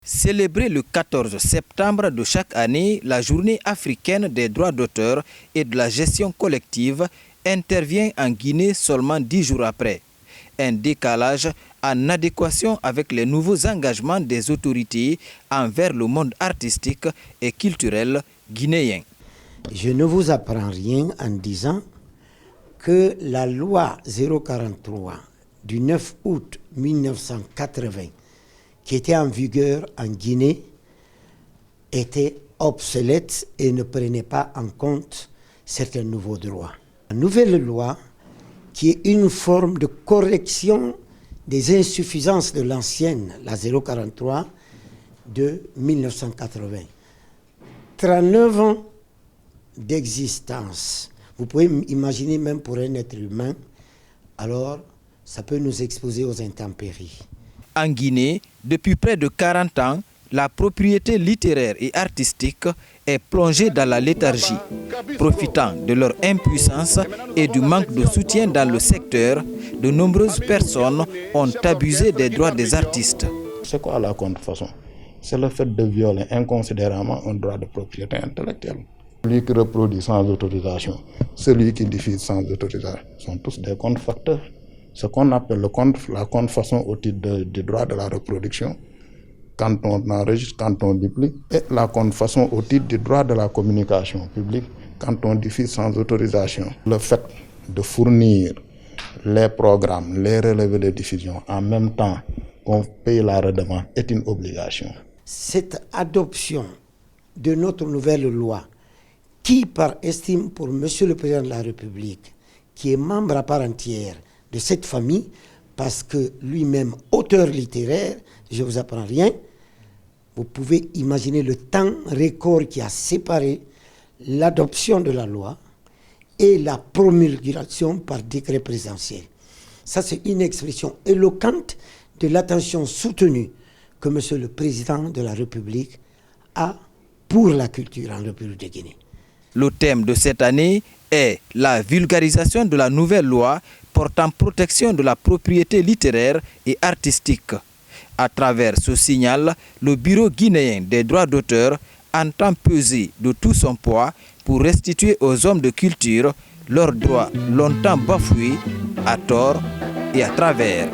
Célébrer le 14 septembre de chaque année, la journée africaine des droits d'auteur et de la gestion collective intervient en Guinée seulement 10 jours après. Un décalage en adéquation avec les nouveaux engagements des autorités envers le monde artistique et culturel guinéen. Je ne vous apprends rien en disant que la loi 043 du 9 août 1980 qui était en vigueur en Guinée était obsolète et ne prenait pas en compte certains nouveaux droits. La nouvelle loi, qui est une forme de correction des insuffisances de l'ancienne, la 043 de 1980. 39 ans d'existence. Vous pouvez imaginer même pour un être humain, alors ça peut nous exposer aux intempéries. En Guinée, depuis près de 40 ans, la propriété littéraire et artistique est plongée dans la léthargie. Profitant de leur impuissance et du manque de soutien dans le secteur, de nombreuses personnes ont abusé des droits des artistes. C'est quoi la contrefaçon? C'est le fait de violer inconsidérément un droit de propriété intellectuelle. Celui qui reproduit sans autorisation, celui qui diffuse sans autorisation, sont tous des contrefacteurs. Ce qu'on appelle la contrefaçon au titre du droit de la reproduction, quand on enregistre, quand on duplique, et la contrefaçon au titre du droit de la communication publique, quand on diffuse sans autorisation. Le fait de fournir les programmes, les relevés de diffusion en même temps qu'on paye la redevance est une obligation. Cette adoption de notre nouvelle loi, qui par estime pour Monsieur le Président de la République, qui est membre à part entière de cette famille, parce que lui-même, auteur littéraire, je ne vous apprends rien, vous pouvez imaginer le temps record qui a séparé l'adoption de la loi et la promulgation par décret présidentiel. Ça, c'est une expression éloquente de l'attention soutenue que Monsieur le Président de la République a pour la culture en République de Guinée. Le thème de cette année est la vulgarisation de la nouvelle loi portant protection de la propriété littéraire et artistique. À travers ce signal, le Bureau guinéen des droits d'auteur entend peser de tout son poids pour restituer aux hommes de culture leurs droits longtemps bafoués à tort et à travers.